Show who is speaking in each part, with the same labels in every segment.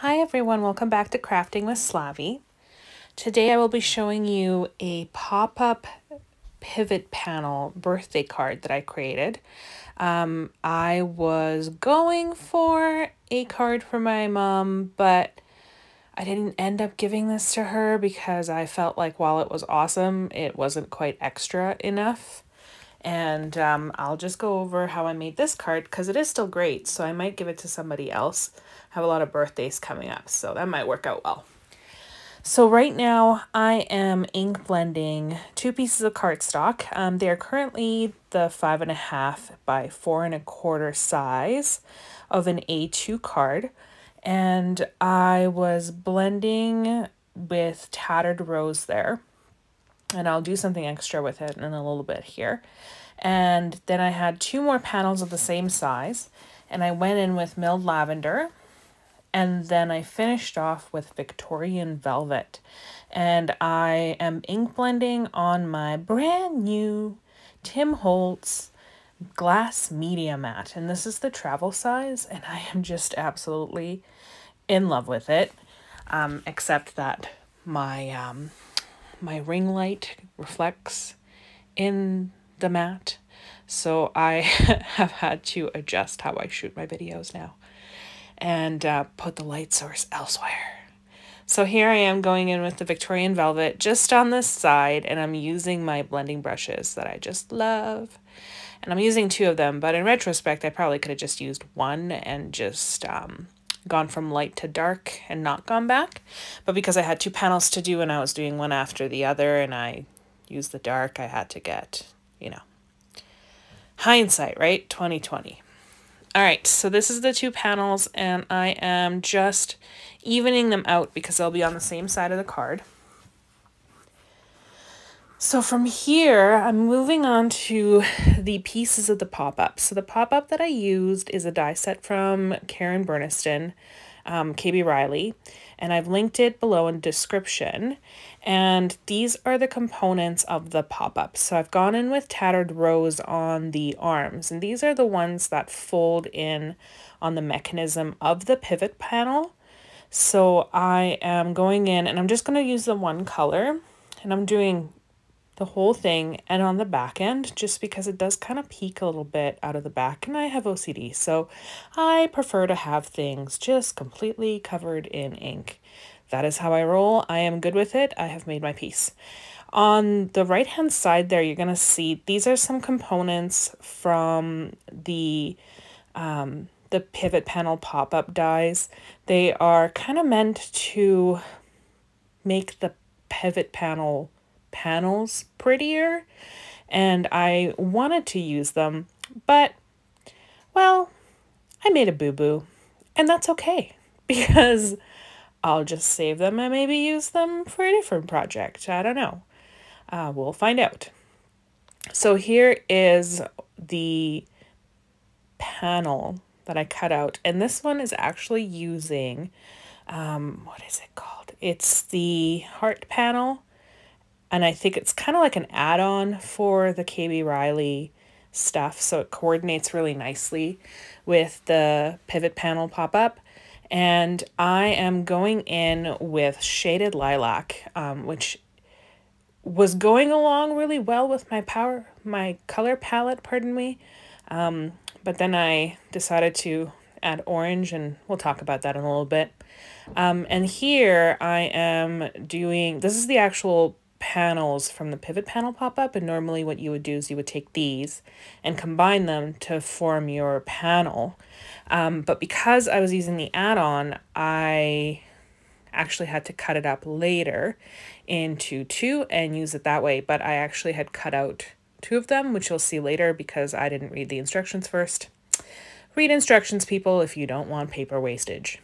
Speaker 1: Hi everyone, welcome back to Crafting with Slavie. Today I will be showing you a pop-up pivot panel birthday card that I created. I was going for a card for my mom, but I didn't end up giving this to her because I felt like while it was awesome, it wasn't quite extra enough. And I'll just go over how I made this card because it is still great, so I might give it to somebody else. I have a lot of birthdays coming up, so that might work out well. So right now I am ink blending 2 pieces of cardstock. They are currently the 5.5 by 4.25 size of an A2 card. And I was blending with Tattered Rose there. And I'll do something extra with it in a little bit here. And then I had 2 more panels of the same size, and I went in with milled lavender, and then I finished off with Victorian velvet. And I am ink blending on my brand new Tim Holtz glass media mat, and this is the travel size, and I am just absolutely in love with it, except that my ring light reflects in the mat, so I have had to adjust how I shoot my videos now and put the light source elsewhere. So here I am going in with the Victorian velvet just on this side, and I'm using my blending brushes that I just love, and I'm using 2 of them, but in retrospect I probably could have just used 1 and just gone from light to dark and not gone back. But because I had 2 panels to do and I was doing one after the other and I used the dark, I had to get, hindsight, right? 2020. All right, so this is the 2 panels, and I am just evening them out because they'll be on the same side of the card. So from here, I'm moving on to the pieces of the pop-up. So the pop-up that I used is a die set from Karen Burniston, KB Riley, and I've linked it below in the description. And these are the components of the pop-up. So I've gone in with Tattered Rose on the arms, and these are the ones that fold in on the mechanism of the pivot panel. So I am going in, and I'm just going to use the one color, and I'm doing the whole thing and on the back end just because it does kind of peek a little bit out of the back, and I have OCD, so I prefer to have things just completely covered in ink. That is how I roll. I am good with it. I have made my piece. On the right hand side there, you're going to see these are some components from the pivot panel pop-up dies. They are kind of meant to make the pivot panels prettier, and I wanted to use them, but well, I made a boo-boo, and that's okay because I'll just save them and maybe use them for a different project. I don't know. We'll find out. So here is the panel that I cut out, and this one is actually using what is it called? It's the heart panel. And I think it's kind of like an add-on for the KB Riley stuff, so it coordinates really nicely with the pivot panel pop-up. And I am going in with Shaded Lilac, which was going along really well with my color palette, pardon me. But then I decided to add orange, and we'll talk about that in a little bit. And here I am doing, this is the actual panels from the pivot panel pop-up, and normally what you would do is you would take these and combine them to form your panel, but because I was using the add-on, I actually had to cut it up later into 2 and use it that way. But I actually had cut out 2 of them, which you'll see later because I didn't read the instructions first. Read instructions, people, if you don't want paper wastage.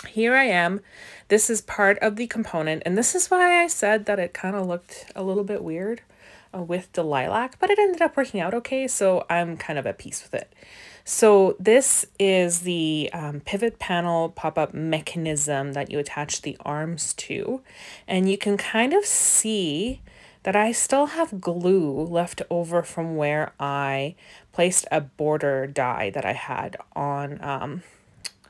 Speaker 1: Here I am. This is part of the component, and this is why I said that it kind of looked a little bit weird with the lilac, but it ended up working out okay, so I'm kind of at peace with it. So this is the pivot panel pop-up mechanism that you attach the arms to, and you can kind of see that I still have glue left over from where I placed a border die that I had on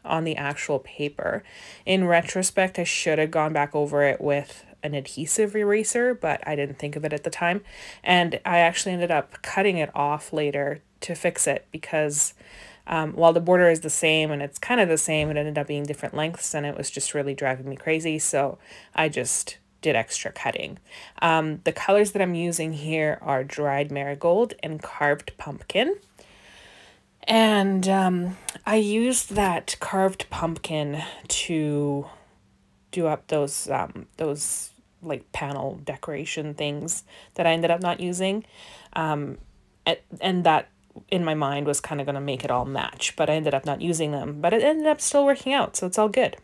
Speaker 1: on the actual paper. In retrospect, I should have gone back over it with an adhesive eraser, but I didn't think of it at the time. And I actually ended up cutting it off later to fix it because while the border is the same and it's kind of the same, it ended up being different lengths and it was just really driving me crazy. So I just did extra cutting. The colors that I'm using here are dried marigold and carved pumpkin. And I used that carved pumpkin to do up those like panel decoration things that I ended up not using. And that in my mind was kind of going to make it all match, but I ended up not using them, but it ended up still working out. So it's all good.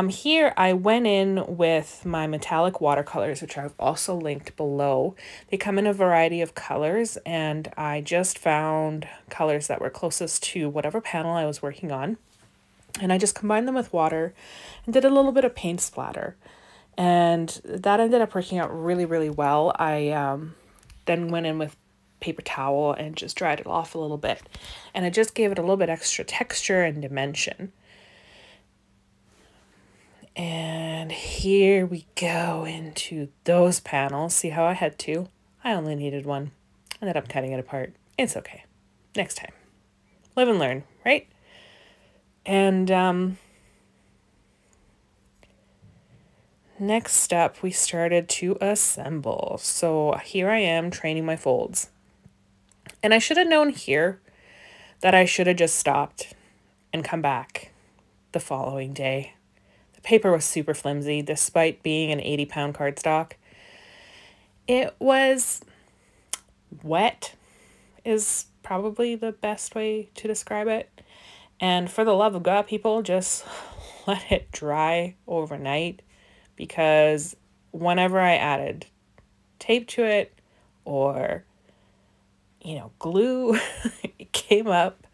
Speaker 1: Here I went in with my metallic watercolors, which I've also linked below. They come in a variety of colors, and I just found colors that were closest to whatever panel I was working on. And I just combined them with water and did a little bit of paint splatter. And that ended up working out really, really well. I then went in with paper towel and just dried it off a little bit. And it just gave it a little bit extra texture and dimension. And here we go into those panels. See how I had two? I only needed one. Ended up cutting it apart. It's okay. Next time. Live and learn, right? And next up, we started to assemble. So here I am training my folds. And I should have known here that I should have just stopped and come back the following day. The paper was super flimsy despite being an 80-pound cardstock. It was wet is probably the best way to describe it. And for the love of God, people, just let it dry overnight, because whenever I added tape to it or, glue, it came up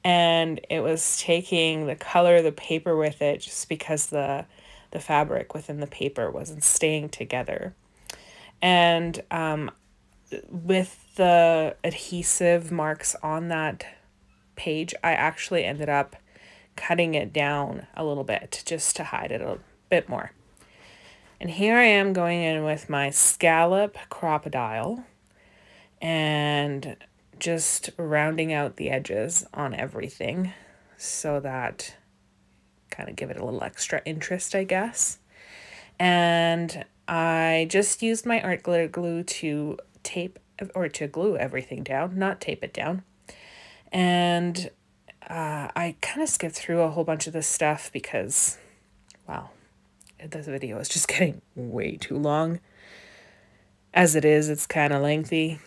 Speaker 1: and it was taking the color of the paper with it just because the fabric within the paper wasn't staying together. And with the adhesive marks on that page, I actually ended up cutting it down a little bit just to hide it a bit more. And here I am going in with my scallop crocodile and just rounding out the edges on everything so that kind of give it a little extra interest, I guess. And I just used my art glitter glue to tape or to glue everything down, not tape it down. And I kind of skipped through a whole bunch of this stuff because, wow, this video is just getting way too long. As it is, it's kind of lengthy,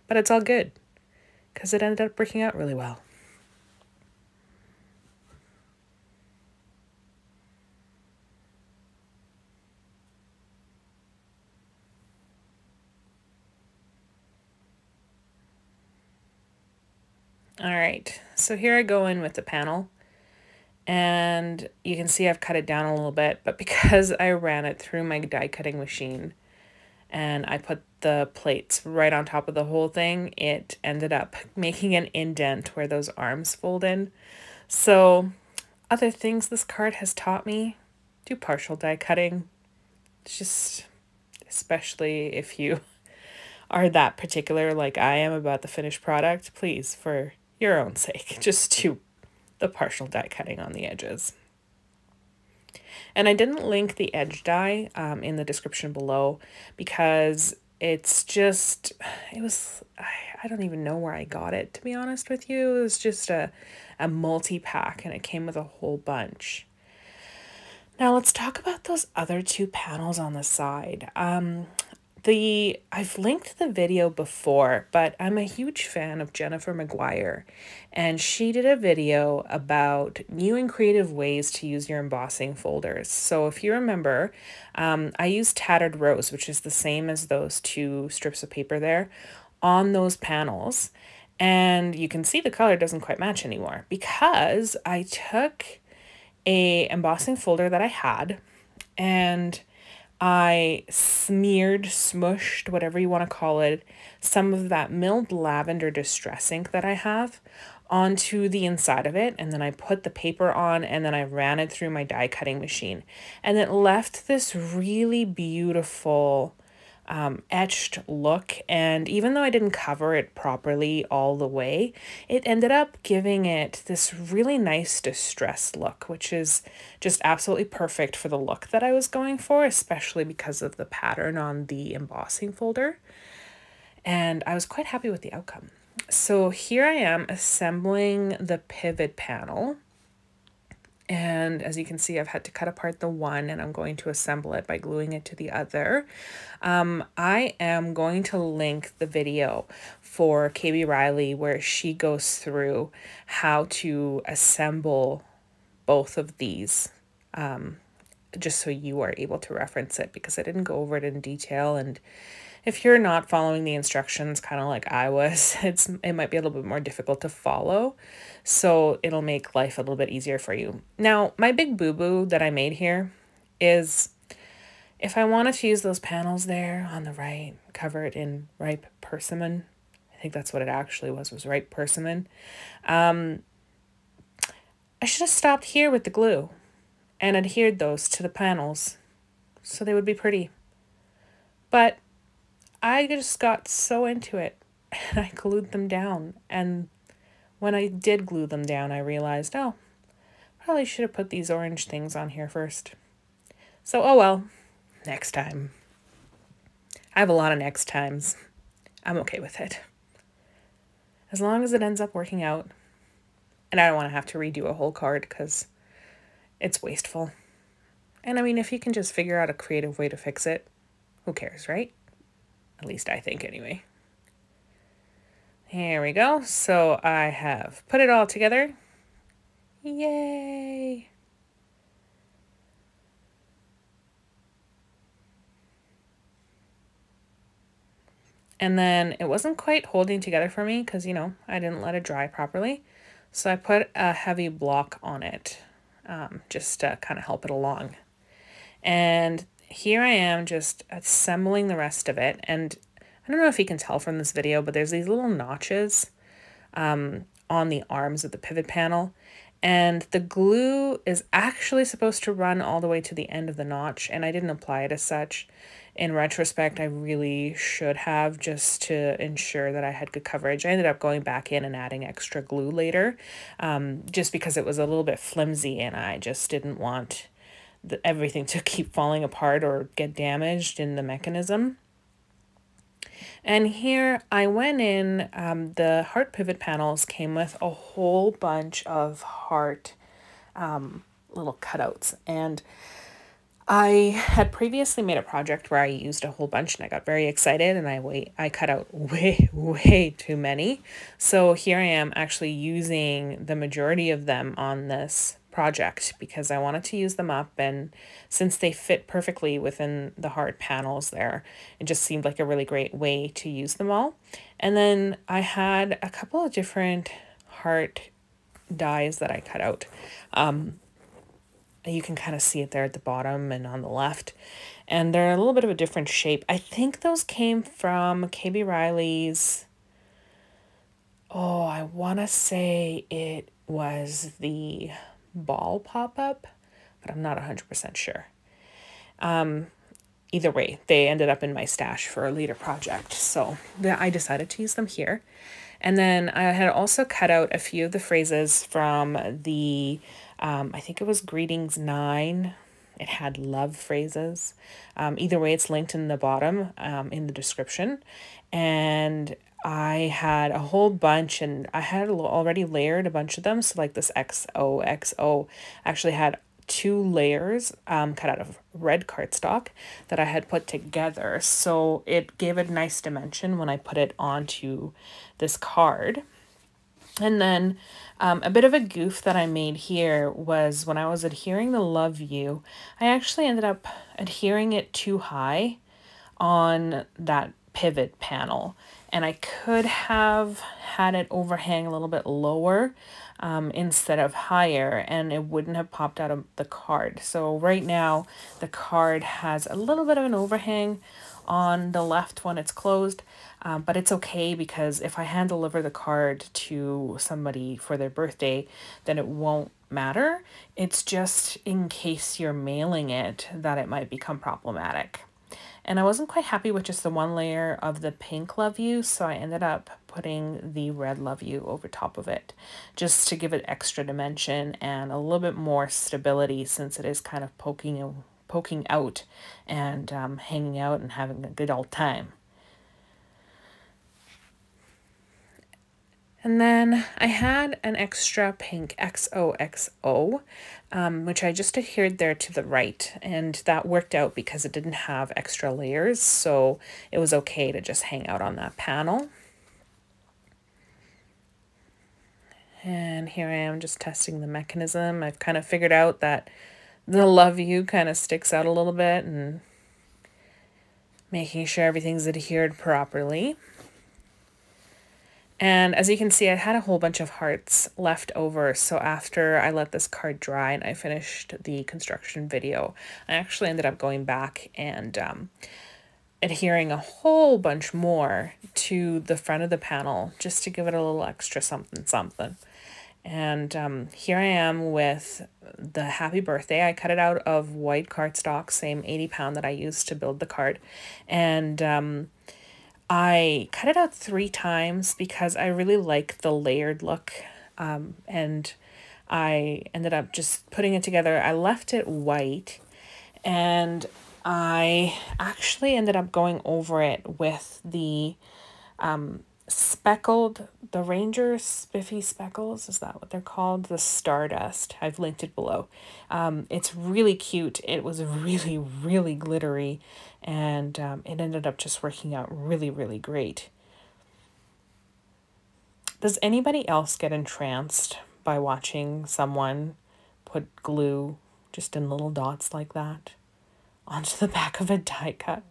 Speaker 1: but it's all good because it ended up working out really well. All right, so here I go in with the panel, and you can see I've cut it down a little bit, but because I ran it through my die cutting machine and I put the plates right on top of the whole thing, it ended up making an indent where those arms fold in. So other things this card has taught me: do partial die cutting. It's just, especially if you are that particular like I am about the finished product, please, for your own sake, just do the partial die cutting on the edges. And I didn't link the edge die in the description below because it's just, I don't even know where I got it, to be honest with you. It was just a multi-pack and it came with a whole bunch. Now let's talk about those other two panels on the side. I've linked the video before, but I'm a huge fan of Jennifer McGuire, and she did a video about new and creative ways to use your embossing folders. So if you remember, I used Tattered Rose, which is the same as those two strips of paper there, on those panels, and you can see the color doesn't quite match anymore because I took a embossing folder that I had and I smushed, whatever you want to call it, some of that milled lavender distress ink that I have onto the inside of it, and then I put the paper on, and then I ran it through my die cutting machine, and it left this really beautiful etched look. And even though I didn't cover it properly all the way, it ended up giving it this really nice distressed look, which is just absolutely perfect for the look that I was going for, especially because of the pattern on the embossing folder. And I was quite happy with the outcome. So here I am assembling the pivot panel. And as you can see, I've had to cut apart the one, and I'm going to assemble it by gluing it to the other. I am going to link the video for KB Riley where she goes through how to assemble both of these, just so you are able to reference it, because I didn't go over it in detail. And if you're not following the instructions, kind of like I was, it might be a little bit more difficult to follow. So it'll make life a little bit easier for you. Now, my big boo-boo that I made here is if I wanted to use those panels there on the right, covered in ripe persimmon, I think that's what it actually was ripe persimmon. I should have stopped here with the glue and adhered those to the panels so they would be pretty. But I just got so into it and I glued them down. And when I did glue them down, I realized, oh, probably should have put these orange things on here first. So, oh well, next time. I have a lot of next times. I'm okay with it. As long as it ends up working out. And I don't want to have to redo a whole card because it's wasteful. And I mean, if you can just figure out a creative way to fix it, who cares, right? At least I think anyway. Here we go. So I have put it all together. Yay! And then it wasn't quite holding together for me because, you know, I didn't let it dry properly. So I put a heavy block on it, just to kind of help it along. And here I am just assembling the rest of it. And I don't know if you can tell from this video, but there's these little notches on the arms of the pivot panel. And the glue is actually supposed to run all the way to the end of the notch, and I didn't apply it as such. In retrospect, I really should have, just to ensure that I had good coverage. I ended up going back in and adding extra glue later, just because it was a little bit flimsy and I just didn't want everything to keep falling apart or get damaged in the mechanism. And here I went in, the heart pivot panels came with a whole bunch of heart little cutouts. And I had previously made a project where I used a whole bunch and I got very excited and I cut out way too many. So here I am actually using the majority of them on this project because I wanted to use them up, and since they fit perfectly within the heart panels there, it just seemed like a really great way to use them all. And then I had a couple of different heart dies that I cut out. You can kind of see it there at the bottom and on the left, and they're a little bit of a different shape. I think those came from KB Riley's, oh, I want to say it was the ball pop-up, but I'm not 100% sure. Either way, they ended up in my stash for a later project, so I decided to use them here. And then I had also cut out a few of the phrases from the, I think it was Greetings 9. It had love phrases. Either way, it's linked in the bottom, in the description. And I had a whole bunch, and I had already layered a bunch of them. So like this XOXO actually had 2 layers cut out of red cardstock that I had put together. So it gave a nice dimension when I put it onto this card. And then a bit of a goof that I made here was when I was adhering the love you, I actually ended up adhering it too high on that pivot panel. And I could have had it overhang a little bit lower instead of higher, and it wouldn't have popped out of the card. So right now the card has a little bit of an overhang on the left when it's closed, but it's okay because if I hand deliver the card to somebody for their birthday, then it won't matter. It's just in case you're mailing it that it might become problematic. And I wasn't quite happy with just the one layer of the pink love you, so I ended up putting the red love you over top of it, just to give it extra dimension and a little bit more stability, since it is kind of poking out and hanging out and having a good old time. And then I had an extra pink XOXO, which I just adhered there to the right, and that worked out because it didn't have extra layers, so it was okay to just hang out on that panel. And here I am just testing the mechanism. I've kind of figured out that the love you kind of sticks out a little bit, and making sure everything's adhered properly. And as you can see, I had a whole bunch of hearts left over, so after I let this card dry and I finished the construction video, I actually ended up going back and adhering a whole bunch more to the front of the panel, just to give it a little extra something something. And here I am with the happy birthday. I cut it out of white cardstock, same 80 pound that I used to build the card. And I cut it out 3 times because I really like the layered look, and I ended up just putting it together. I left it white, and I actually ended up going over it with the speckled, the Ranger Spiffy Speckles, is that what they're called? The Stardust. I've linked it below. It's really cute. It was really, really glittery, and it ended up just working out really, really great. Does anybody else get entranced by watching someone put glue just in little dots like that onto the back of a die cut?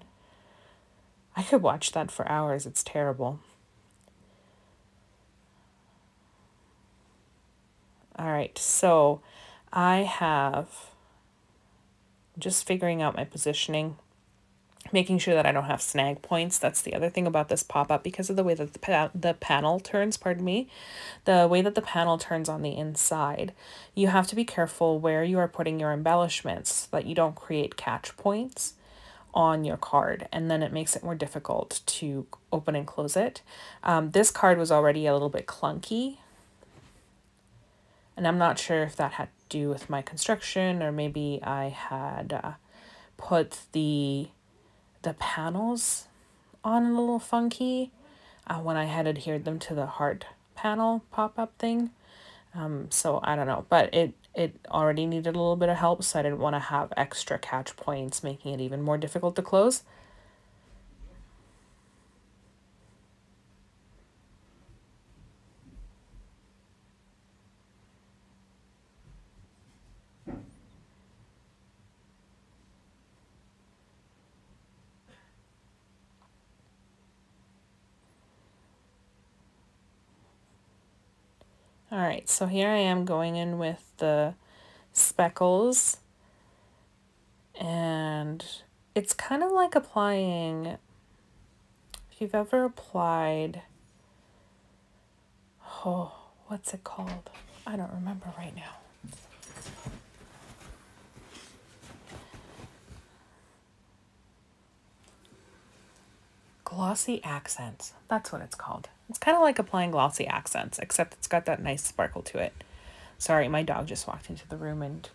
Speaker 1: I could watch that for hours. It's terrible. All right, so I have just figuring out my positioning, making sure that I don't have snag points. That's the other thing about this pop-up, because of the way that the panel turns, pardon me, the way that the panel turns on the inside, you have to be careful where you are putting your embellishments so that you don't create catch points on your card, and then it makes it more difficult to open and close it. This card was already a little bit clunky, and I'm not sure if that had to do with my construction, or maybe I had put the panels on a little funky when I had adhered them to the heart panel pop-up thing. So I don't know, but it already needed a little bit of help, so I didn't want to have extra catch points, making it even more difficult to close. All right, so here I am going in with the speckles, and it's kind of like applying, if you've ever applied, oh, what's it called? I don't remember right now. Glossy accents, that's what it's called. It's kind of like applying glossy accents, except it's got that nice sparkle to it. Sorry, my dog just walked into the room and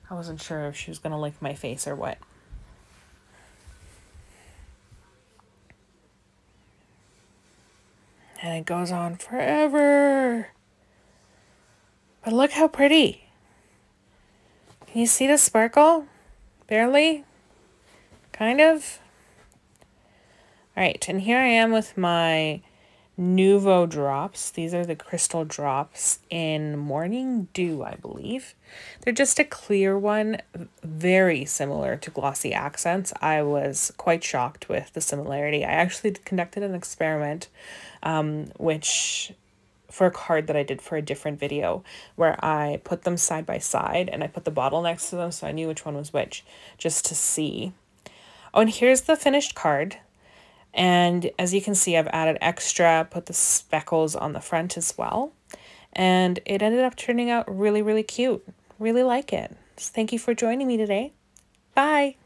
Speaker 1: I wasn't sure if she was going to lick my face or what. And it goes on forever. But look how pretty. Can you see the sparkle? Barely? Kind of? Alright, and here I am with my Nouveau drops. These are the crystal drops in Morning Dew, I believe. They're just a clear one, very similar to glossy accents. I was quite shocked with the similarity. I actually conducted an experiment, which for a card that I did for a different video, where I put them side by side and I put the bottle next to them so I knew which one was which, just to see. Oh, and here's the finished card. And as you can see, I've added extra, put the speckles on the front as well. And it ended up turning out really, really cute. Really like it. So thank you for joining me today. Bye.